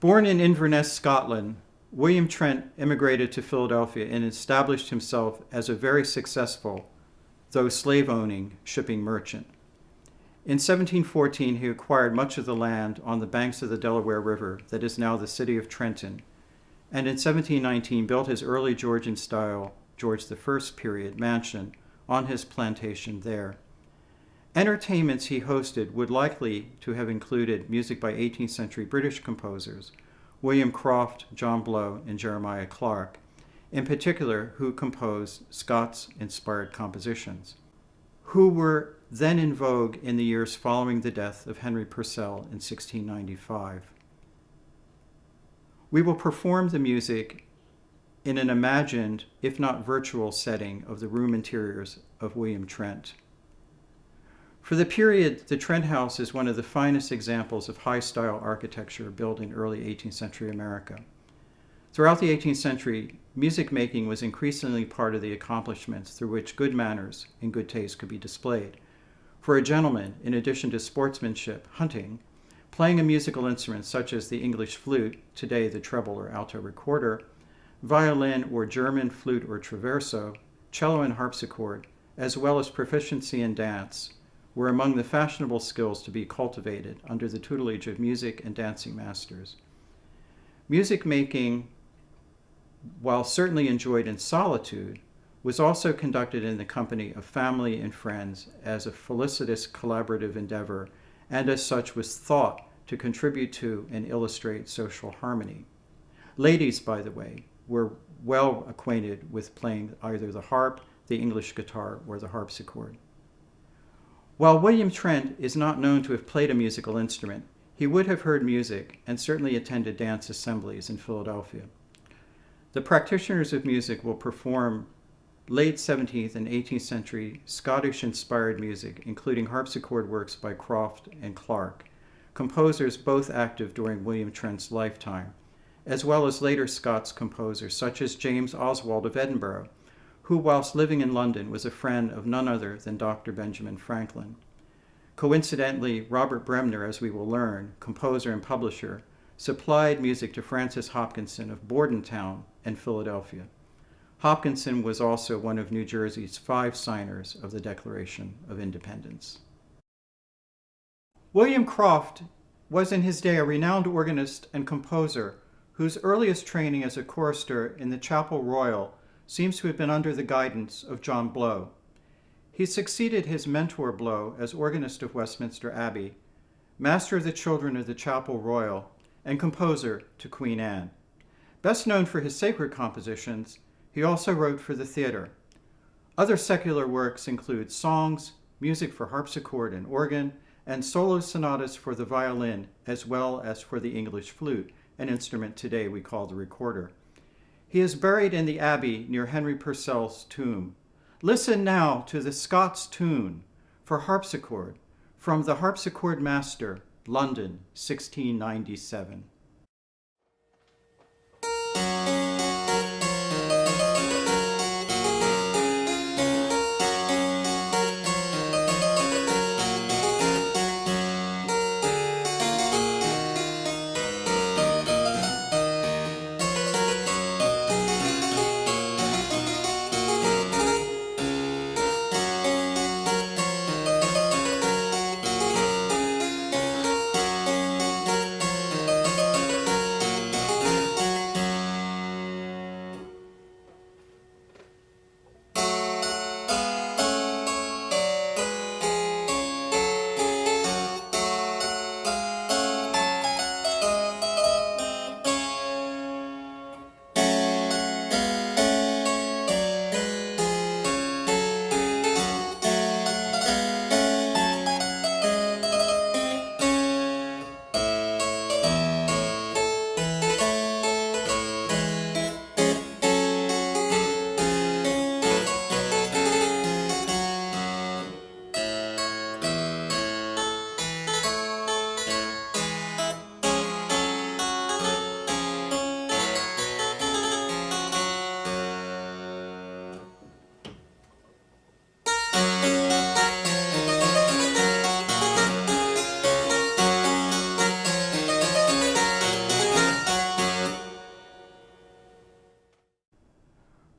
Born in Inverness, Scotland, William Trent immigrated to Philadelphia and established himself as a very successful, though slave-owning, shipping merchant. In 1714, he acquired much of the land on the banks of the Delaware River that is now the city of Trenton, and in 1719 built his early Georgian-style, George I period, mansion on his plantation there. Entertainments he hosted would likely to have included music by 18th century British composers, William Croft, John Blow, and Jeremiah Clarke, in particular, who composed Scots-inspired compositions, who were then in vogue in the years following the death of Henry Purcell in 1695. We will perform the music in an imagined, if not virtual, setting of the room interiors of William Trent. For the period, the Trent House is one of the finest examples of high-style architecture built in early 18th century America. Throughout the 18th century, music making was increasingly part of the accomplishments through which good manners and good taste could be displayed. For a gentleman, in addition to sportsmanship, hunting, playing a musical instrument such as the English flute, today the treble or alto recorder, violin or German flute or traverso, cello and harpsichord, as well as proficiency in dance, were among the fashionable skills to be cultivated under the tutelage of music and dancing masters. Music making, while certainly enjoyed in solitude, was also conducted in the company of family and friends as a felicitous collaborative endeavor, and as such was thought to contribute to and illustrate social harmony. Ladies, by the way, were well acquainted with playing either the harp, the English guitar, or the harpsichord. While William Trent is not known to have played a musical instrument, he would have heard music and certainly attended dance assemblies in Philadelphia. The practitioners of music will perform late 17th and 18th century Scottish-inspired music, including harpsichord works by Croft and Clarke, composers both active during William Trent's lifetime, as well as later Scots composers such as James Oswald of Edinburgh, who, whilst living in London, was a friend of none other than Dr. Benjamin Franklin. Coincidentally, Robert Bremner, as we will learn, composer and publisher, supplied music to Francis Hopkinson of Bordentown and Philadelphia. Hopkinson was also one of New Jersey's 5 signers of the Declaration of Independence. William Croft was in his day a renowned organist and composer whose earliest training as a chorister in the Chapel Royal seems to have been under the guidance of John Blow. He succeeded his mentor Blow as organist of Westminster Abbey, master of the children of the Chapel Royal, and composer to Queen Anne. Best known for his sacred compositions, he also wrote for the theater. Other secular works include songs, music for harpsichord and organ, and solo sonatas for the violin, as well as for the English flute, an instrument today we call the recorder. He is buried in the abbey near Henry Purcell's tomb. Listen now to the Scots tune for harpsichord from The Harpsichord Master, London, 1697.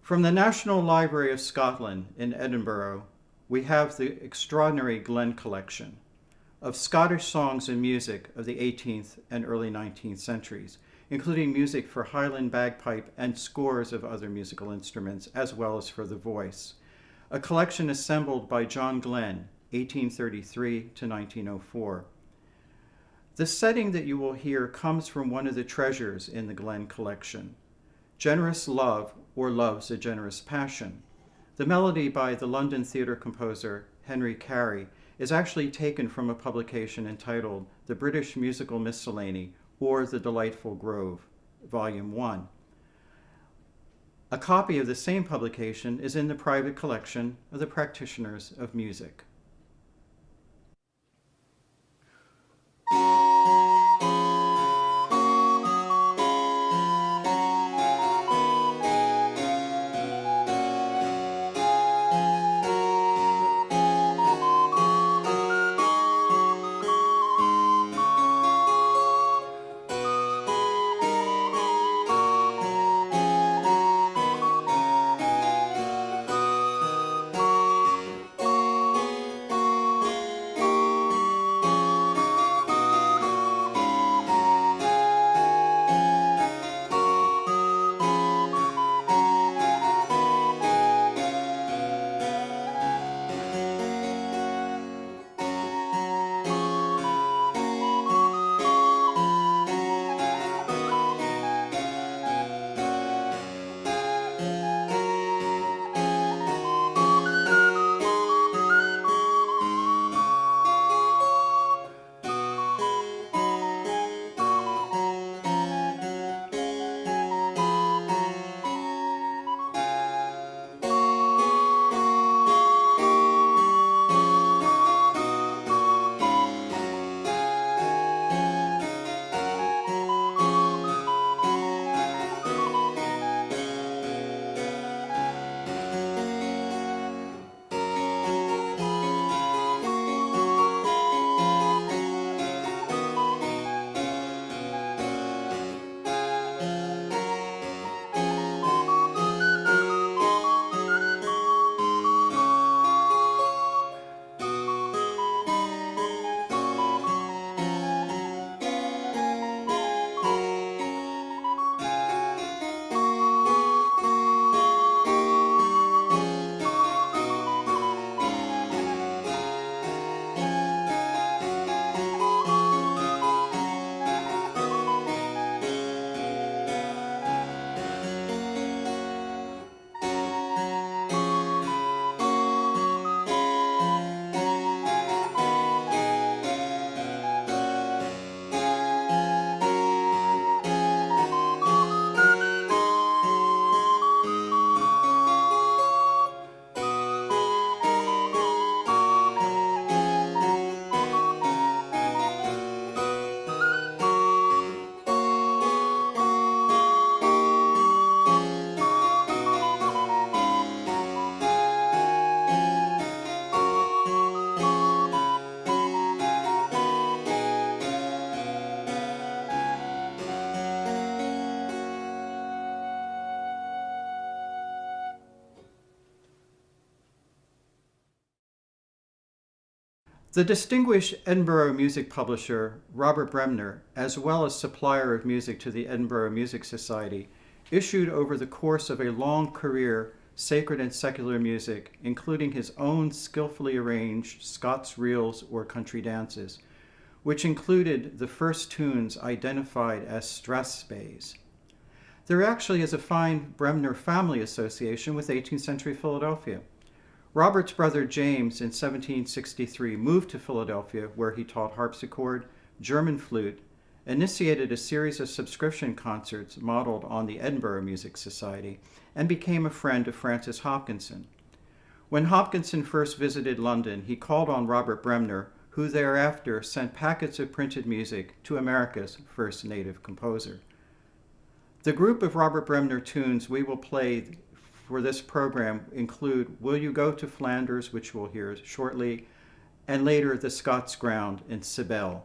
From the National Library of Scotland in Edinburgh, we have the extraordinary Glen Collection of Scottish songs and music of the 18th and early 19th centuries, including music for Highland bagpipe and scores of other musical instruments, as well as for the voice. A collection assembled by John Glen, 1833 to 1904. The setting that you will hear comes from one of the treasures in the Glen Collection, Generous Love, or Love's a Generous Passion. The melody by the London theatre composer Henry Carey is actually taken from a publication entitled The British Musical Miscellany, or The Delightful Grove, Volume 1. A copy of the same publication is in the private collection of the Practitioners of Music. The distinguished Edinburgh music publisher, Robert Bremner, as well as supplier of music to the Edinburgh Music Society, issued over the course of a long career sacred and secular music, including his own skillfully arranged Scots reels or country dances, which included the first tunes identified as strathspeys. There actually is a fine Bremner family association with 18th century Philadelphia. Robert's brother James in 1763 moved to Philadelphia, where he taught harpsichord, German flute, initiated a series of subscription concerts modeled on the Edinburgh Music Society, and became a friend of Francis Hopkinson. When Hopkinson first visited London, he called on Robert Bremner, who thereafter sent packets of printed music to America's first native composer. The group of Robert Bremner tunes we will play for this program include Will You Go to Flanders, which we'll hear shortly, and later The Scots Ground in Cybele.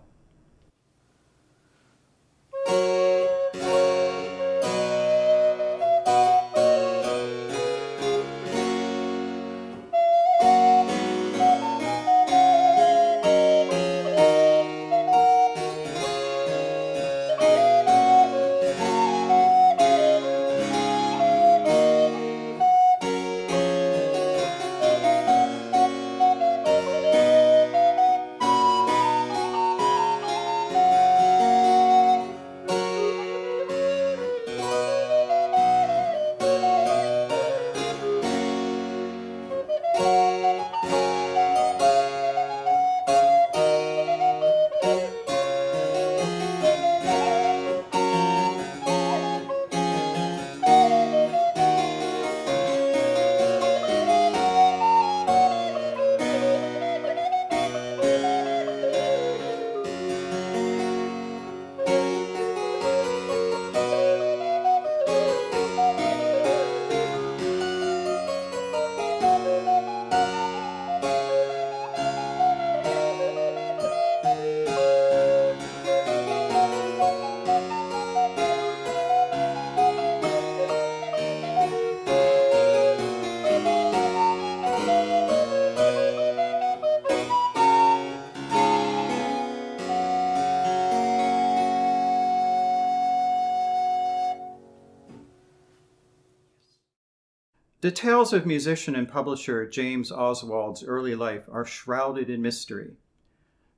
Details of musician and publisher James Oswald's early life are shrouded in mystery.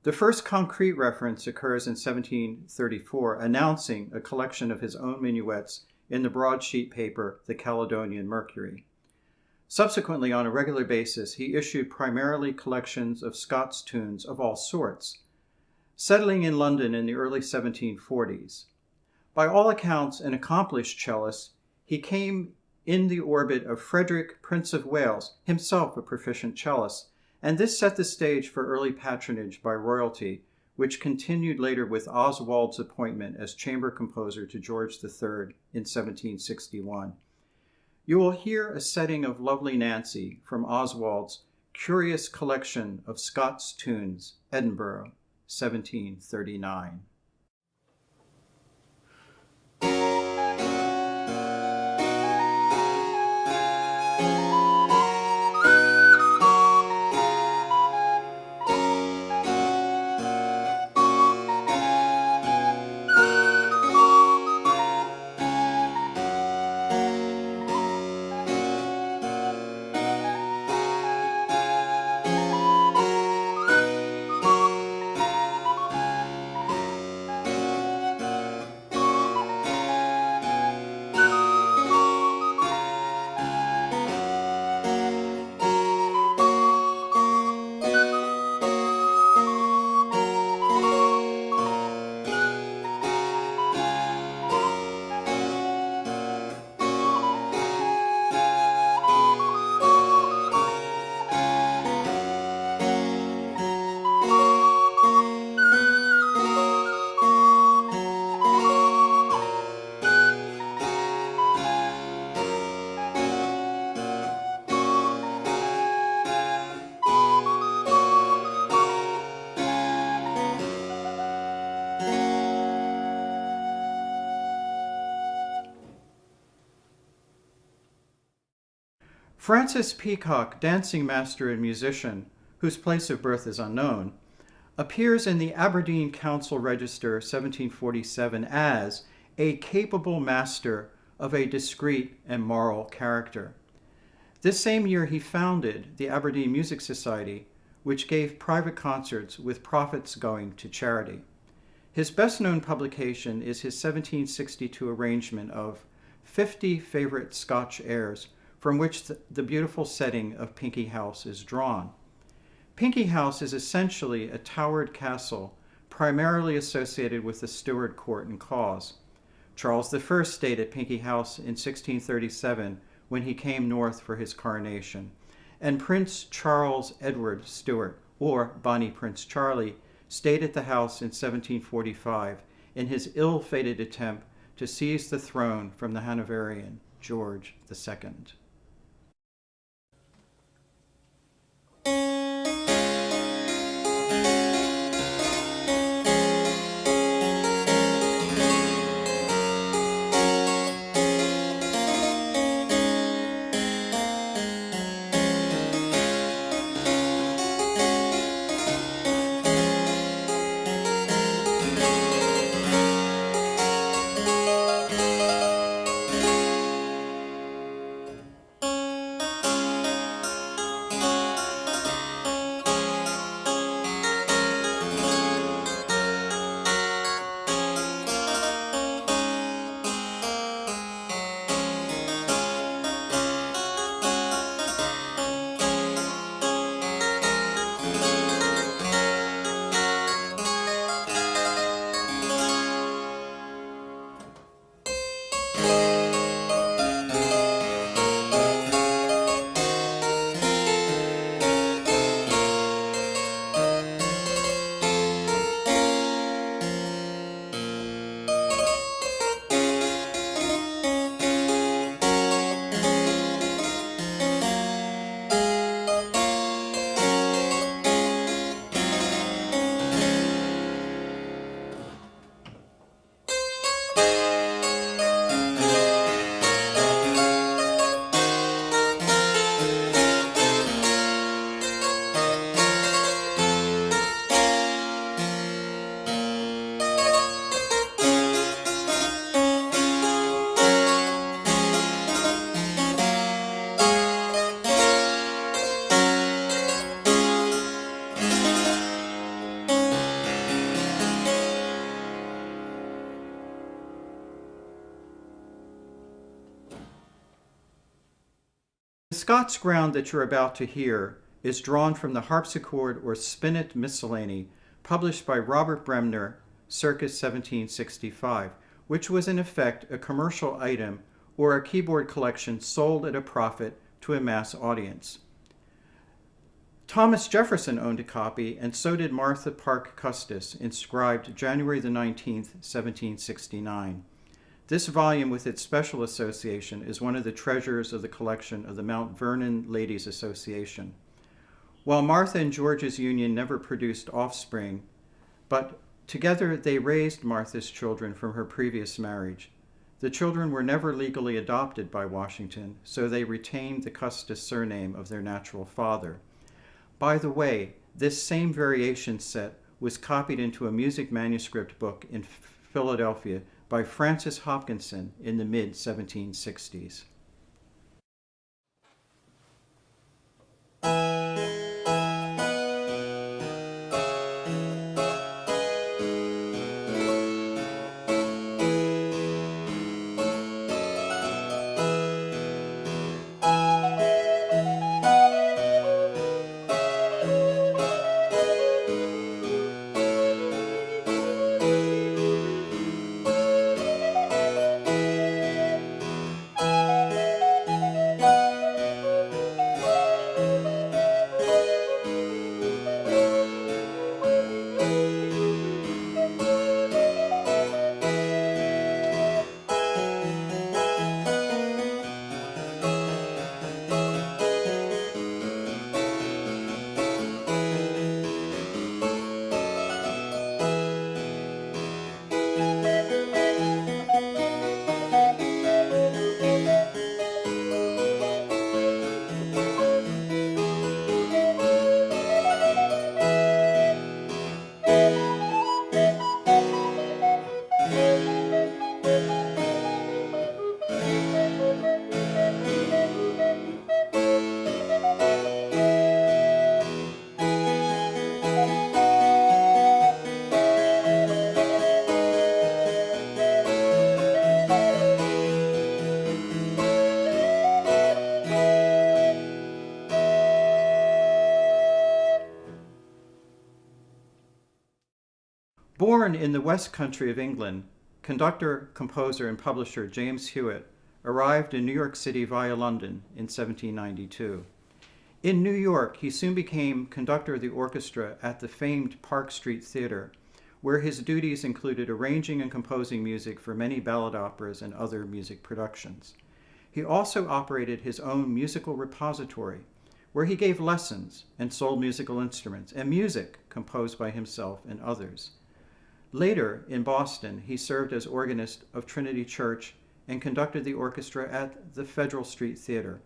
The first concrete reference occurs in 1734, announcing a collection of his own minuets in the broadsheet paper, the Caledonian Mercury. Subsequently, on a regular basis, he issued primarily collections of Scots tunes of all sorts, settling in London in the early 1740s. By all accounts, an accomplished cellist, he came in the orbit of Frederick, Prince of Wales, himself a proficient cellist, and this set the stage for early patronage by royalty, which continued later with Oswald's appointment as chamber composer to George III in 1761. You will hear a setting of Lovely Nancy from Oswald's Curious Collection of Scots Tunes, Edinburgh, 1739. Francis Peacock, dancing master and musician, whose place of birth is unknown, appears in the Aberdeen Council Register 1747 as a capable master of a discreet and moral character. This same year he founded the Aberdeen Music Society, which gave private concerts with profits going to charity. His best-known publication is his 1762 arrangement of 50 favorite Scotch airs, from which the beautiful setting of Pinkie House is drawn. Pinkie House is essentially a towered castle, primarily associated with the Stuart court and cause. Charles I stayed at Pinkie House in 1637 when he came north for his coronation, and Prince Charles Edward Stuart, or Bonnie Prince Charlie, stayed at the house in 1745 in his ill-fated attempt to seize the throne from the Hanoverian George II. The Scots ground that you're about to hear is drawn from the harpsichord or spinet miscellany published by Robert Bremner circa 1765, which was in effect a commercial item or a keyboard collection sold at a profit to a mass audience. Thomas Jefferson owned a copy, and so did Martha Parke Custis, inscribed January the 19th, 1769. This volume, with its special association, is one of the treasures of the collection of the Mount Vernon Ladies Association. While Martha and George's union never produced offspring, but together they raised Martha's children from her previous marriage. The children were never legally adopted by Washington, so they retained the Custis surname of their natural father. By the way, this same variation set was copied into a music manuscript book in Philadelphia by Francis Hopkinson in the mid-1760s. Born in the West Country of England, conductor, composer, and publisher James Hewitt arrived in New York City via London in 1792. In New York, he soon became conductor of the orchestra at the famed Park Street Theater, where his duties included arranging and composing music for many ballad operas and other music productions. He also operated his own musical repository, where he gave lessons and sold musical instruments and music composed by himself and others. Later, in Boston, he served as organist of Trinity Church and conducted the orchestra at the Federal Street Theater.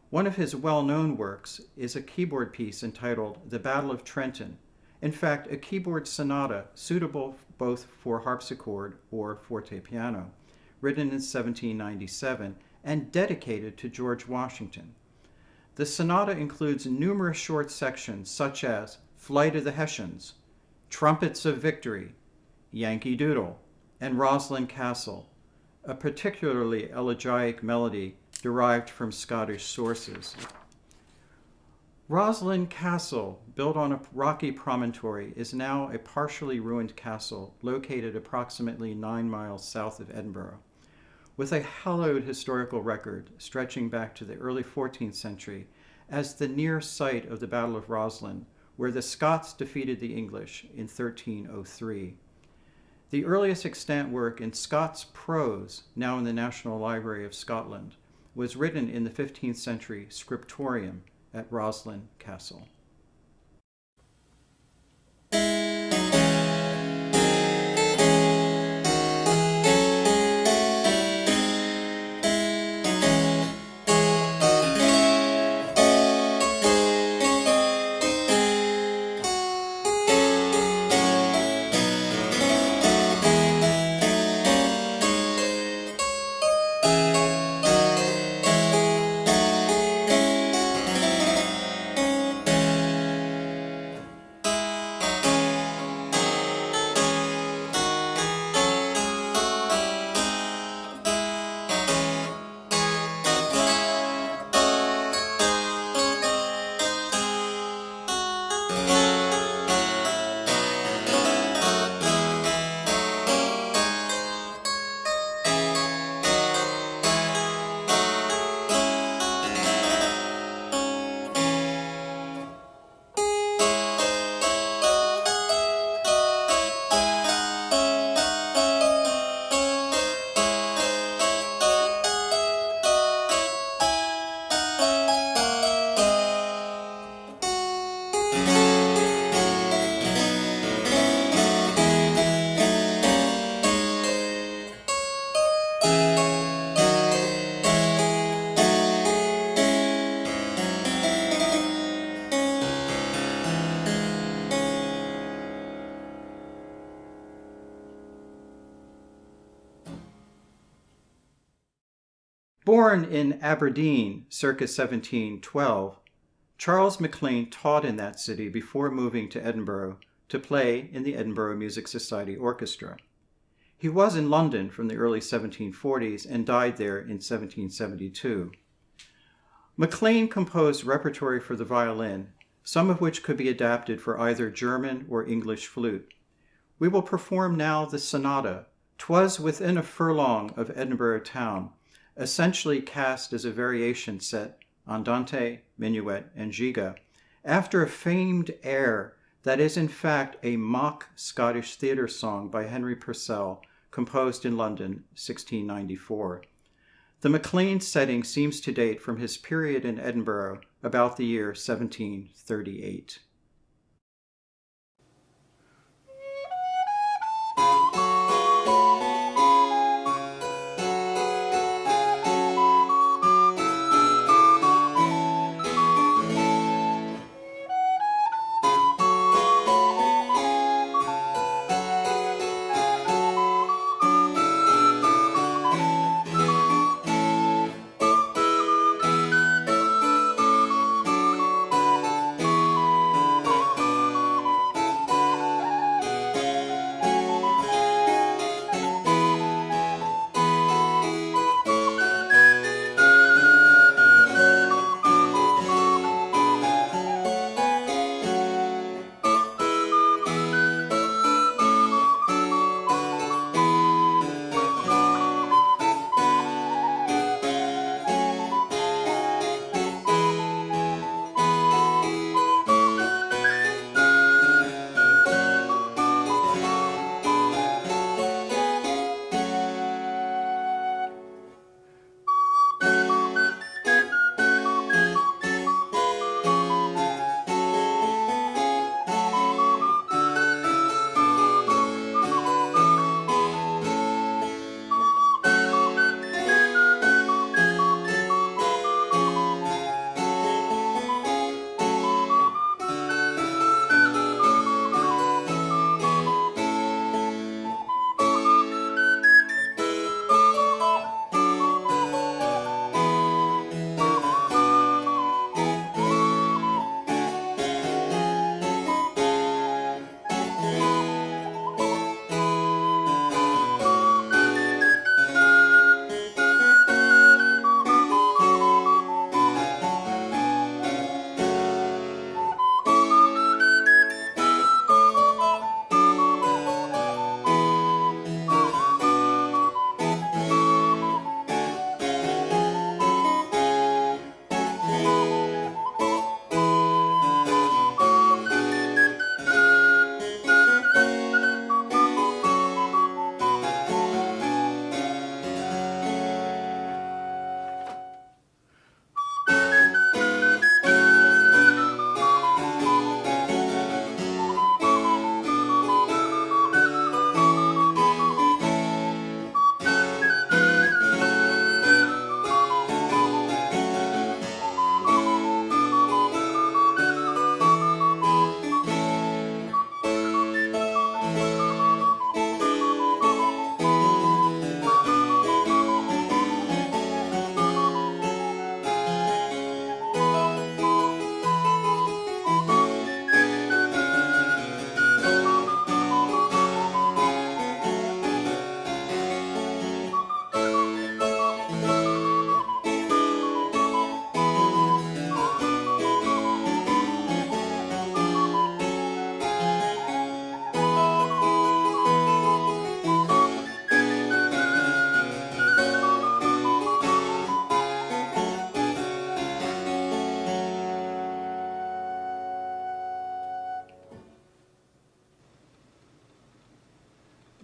One of his well-known works is a keyboard piece entitled The Battle of Trenton, in fact, a keyboard sonata suitable both for harpsichord or fortepiano, written in 1797 and dedicated to George Washington. The sonata includes numerous short sections such as Flight of the Hessians, Trumpets of Victory, Yankee Doodle, and Roslyn Castle, a particularly elegiac melody derived from Scottish sources. Roslyn Castle, built on a rocky promontory, is now a partially ruined castle located approximately 9 miles south of Edinburgh. With a hallowed historical record stretching back to the early 14th century as the near site of the Battle of Roslyn, where the Scots defeated the English in 1303. The earliest extant work in Scots prose, now in the National Library of Scotland, was written in the 15th century scriptorium at Roslyn Castle. Born in Aberdeen circa 1712, Charles MacLean taught in that city before moving to Edinburgh to play in the Edinburgh Music Society Orchestra. He was in London from the early 1740s and died there in 1772. MacLean composed repertory for the violin, some of which could be adapted for either German or English flute. We will perform now the sonata, "'Twas Within a Furlong of Edinburgh Town," essentially cast as a variation set andante, minuet, and giga, after a famed air that is in fact a mock Scottish theatre song by Henry Purcell, composed in London, 1694. The MacLean setting seems to date from his period in Edinburgh about the year 1738.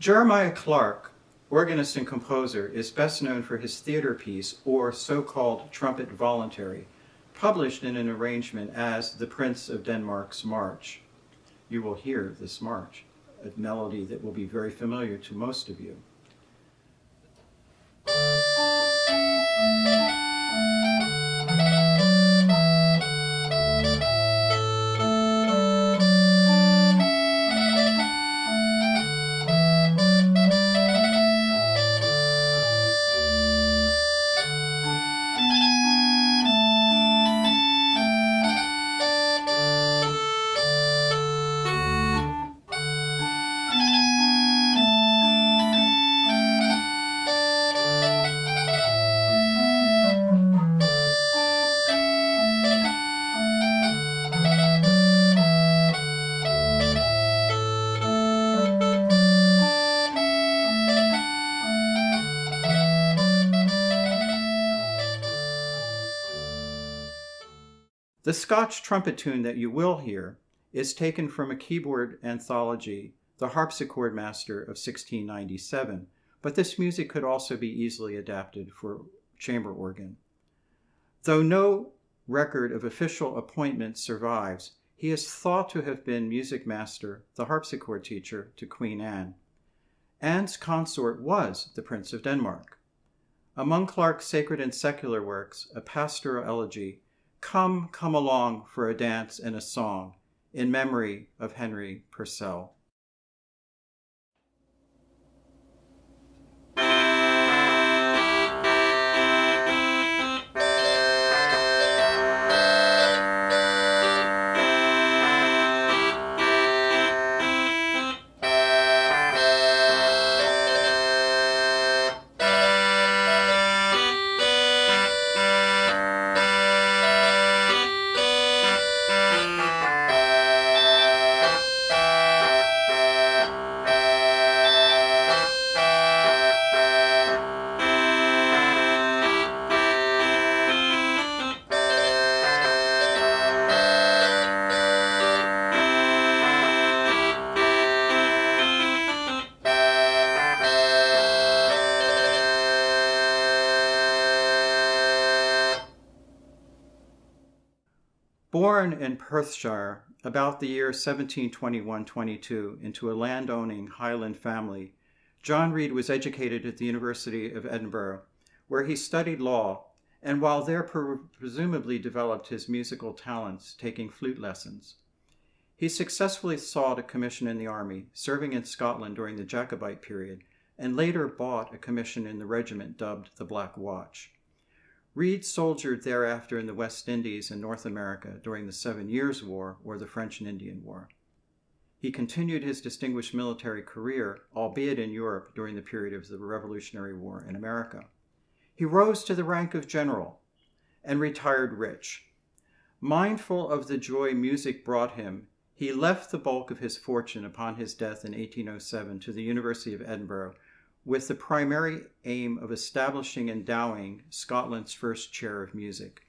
Jeremiah Clarke, organist and composer, is best known for his theater piece, or so-called trumpet voluntary, published in an arrangement as The Prince of Denmark's March. You will hear this march, a melody that will be very familiar to most of you. The Scotch trumpet tune that you will hear is taken from a keyboard anthology, The Harpsichord Master of 1697, but this music could also be easily adapted for chamber organ. Though no record of official appointment survives, he is thought to have been music master, the harpsichord teacher, to Queen Anne. Anne's consort was the Prince of Denmark. Among Clarke's sacred and secular works, a pastoral elegy, Come, Come Along for a Dance and a Song, in memory of Henry Purcell. Born in Perthshire about the year 1721-22 into a landowning Highland family, John Reid was educated at the University of Edinburgh, where he studied law, and while there presumably developed his musical talents, taking flute lessons. He successfully sought a commission in the army, serving in Scotland during the Jacobite period, and later bought a commission in the regiment dubbed the Black Watch. Reid soldiered thereafter in the West Indies and North America during the 7 Years' War or the French and Indian War. He continued his distinguished military career, albeit in Europe, during the period of the Revolutionary War in America. He rose to the rank of general and retired rich. Mindful of the joy music brought him, he left the bulk of his fortune upon his death in 1807 to the University of Edinburgh, with the primary aim of establishing and endowing Scotland's first chair of music.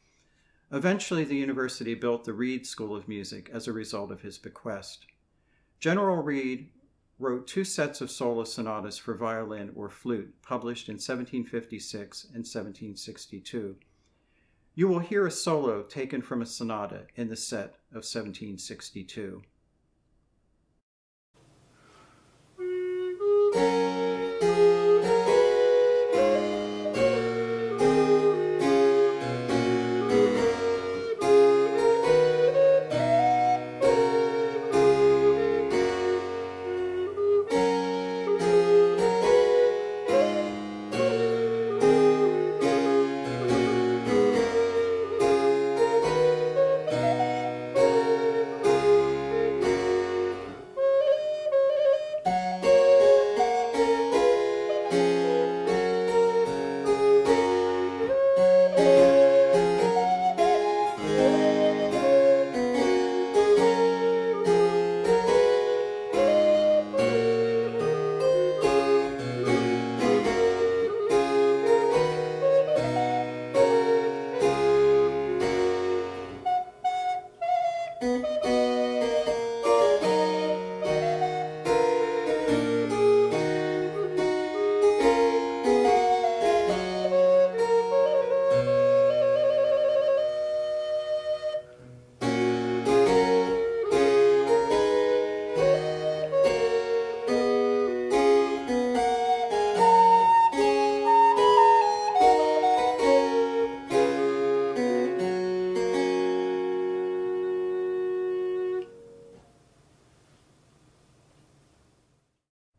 Eventually, the university built the Reid School of Music as a result of his bequest. General Reid wrote 2 sets of solo sonatas for violin or flute, published in 1756 and 1762. You will hear a solo taken from a sonata in the set of 1762.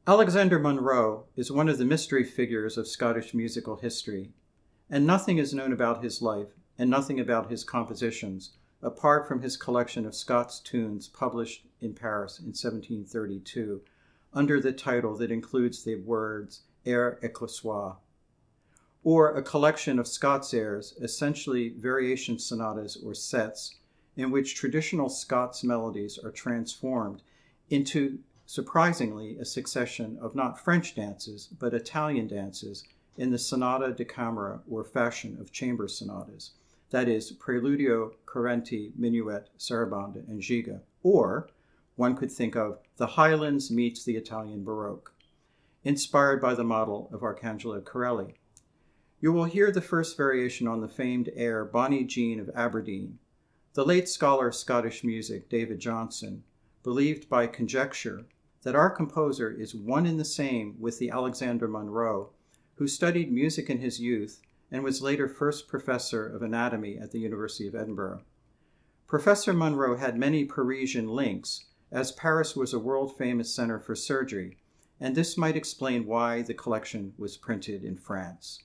Alexander Munro is one of the mystery figures of Scottish musical history, and nothing is known about his life and nothing about his compositions, apart from his collection of Scots tunes published in Paris in 1732, under the title that includes the words Air Écossois, or a collection of Scots airs, essentially variation sonatas or sets, in which traditional Scots melodies are transformed into, surprisingly, a succession of not French dances, but Italian dances in the sonata da camera or fashion of chamber sonatas. that is, preludio, correnti, minuet, sarabanda, and giga. Or one could think of the Highlands meets the Italian Baroque, inspired by the model of Arcangelo Corelli. You will hear the first variation on the famed air Bonnie Jean of Aberdeen. The late scholar of Scottish music, David Johnson, believed by conjecture that our composer is one and the same with the Alexander Munro, who studied music in his youth and was later first professor of anatomy at the University of Edinburgh. Professor Munro had many Parisian links, as Paris was a world-famous center for surgery, and this might explain why the collection was printed in France.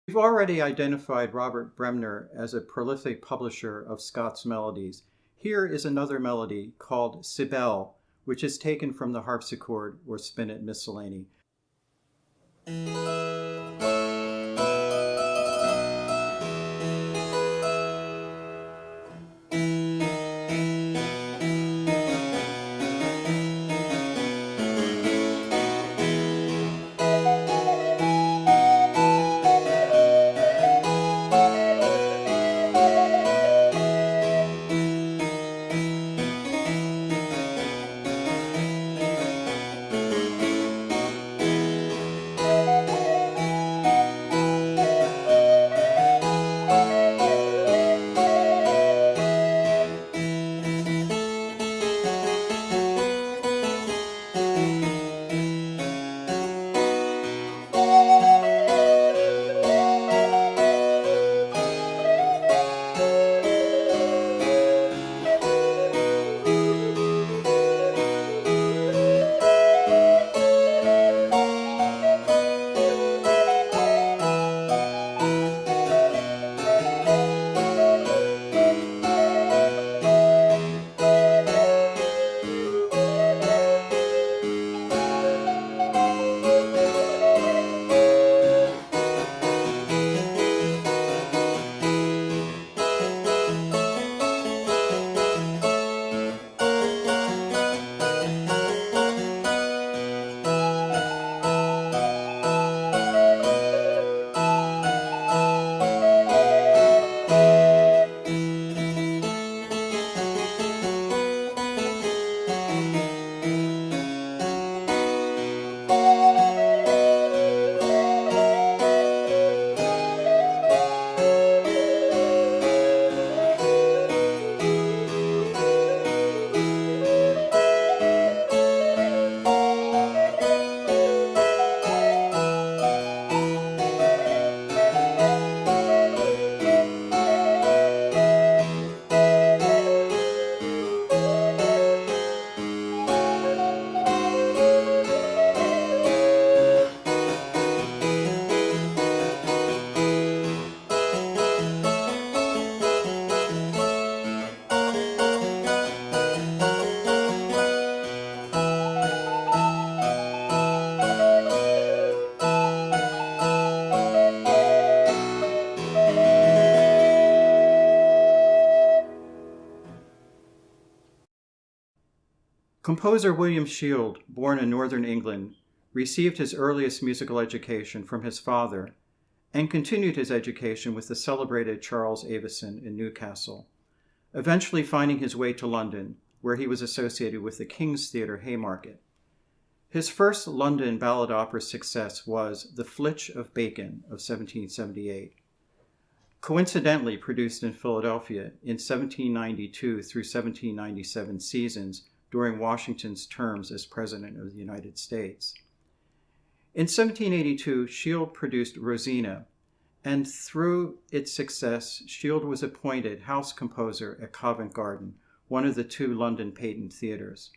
We've already identified Robert Bremner as a prolific publisher of Scots melodies. Here is another melody called Cybele, which is taken from the harpsichord or spinet miscellany. Composer William Shield, born in northern England, received his earliest musical education from his father and continued his education with the celebrated Charles Avison in Newcastle, eventually finding his way to London, where he was associated with the King's Theatre Haymarket. His first London ballad opera success was The Flitch of Bacon of 1778, coincidentally produced in Philadelphia in 1792 through 1797 seasons during Washington's terms as President of the United States. In 1782, Shield produced Rosina, and through its success, Shield was appointed house composer at Covent Garden, one of the two London patent theatres.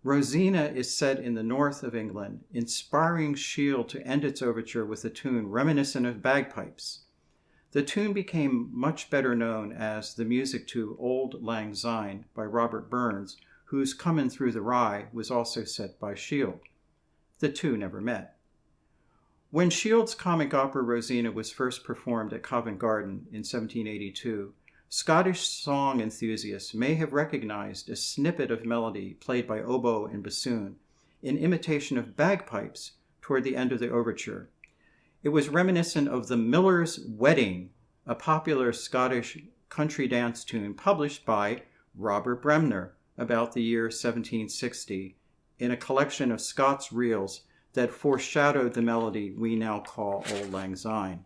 Rosina is set in the north of England, inspiring Shield to end its overture with a tune reminiscent of bagpipes. The tune became much better known as the music to Auld Lang Syne by Robert Burns, whose Comin' Through the Rye was also set by Shield. The two never met. When Shield's comic opera Rosina was first performed at Covent Garden in 1782, Scottish song enthusiasts may have recognized a snippet of melody played by oboe and bassoon in imitation of bagpipes toward the end of the overture. It was reminiscent of the Miller's Wedding, a popular Scottish country dance tune published by Robert Bremner about the year 1760 in a collection of Scots reels that foreshadowed the melody we now call Auld Lang Syne.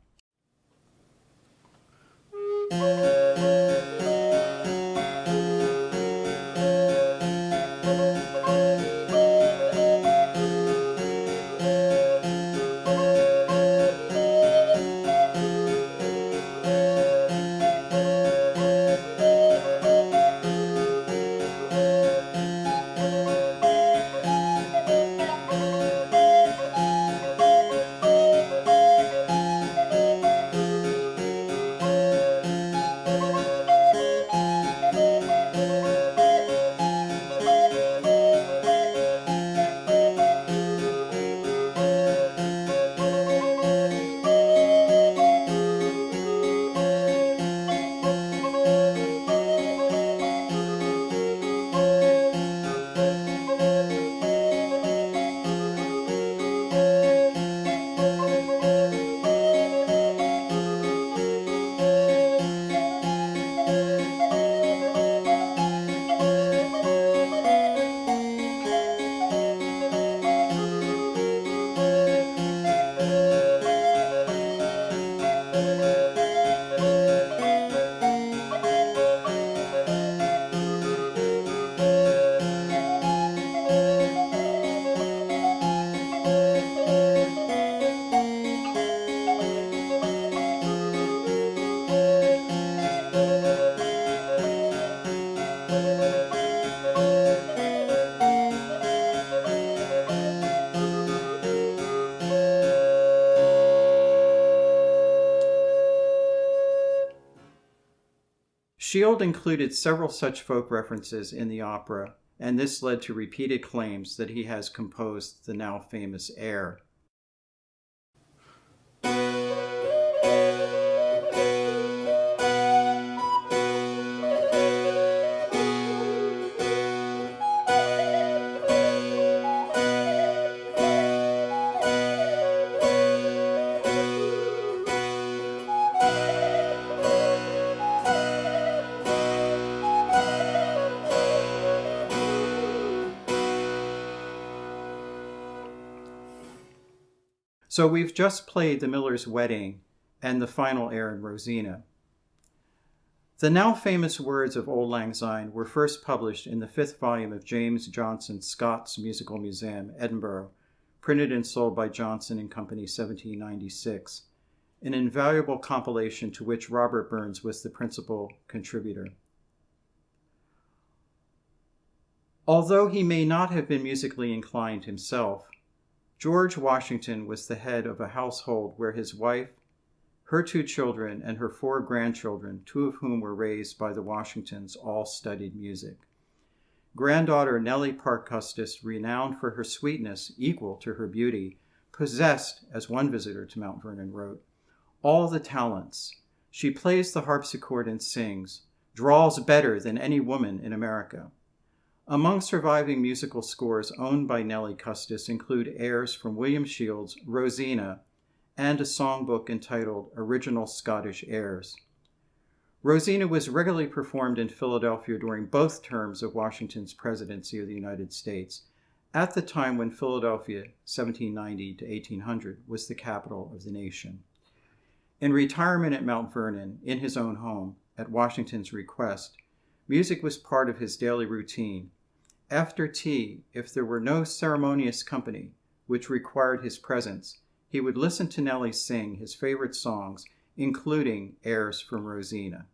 Shield included several such folk references in the opera, and this led to repeated claims that he has composed the now famous air. So we've just played The Miller's Wedding and the final air in Rosina. The now famous words of Auld Lang Syne were first published in the 5th volume of James Johnson's Scots Musical Museum, Edinburgh, printed and sold by Johnson and Company 1796, an invaluable compilation to which Robert Burns was the principal contributor. Although he may not have been musically inclined himself, George Washington was the head of a household where his wife, her 2 children, and her 4 grandchildren, 2 of whom were raised by the Washingtons, all studied music. Granddaughter Nellie Parke Custis, renowned for her sweetness equal to her beauty, possessed, as one visitor to Mount Vernon wrote, all the talents. She plays the harpsichord and sings, draws better than any woman in America. Among surviving musical scores owned by Nellie Custis include airs from William Shield's Rosina and a songbook entitled Original Scottish Airs. Rosina was regularly performed in Philadelphia during both terms of Washington's presidency of the United States, at the time when Philadelphia, 1790 to 1800, was the capital of the nation. In retirement at Mount Vernon, in his own home, at Washington's request, music was part of his daily routine. After tea, if there were no ceremonious company which required his presence, he would listen to Nellie sing his favorite songs, including airs from Rosina.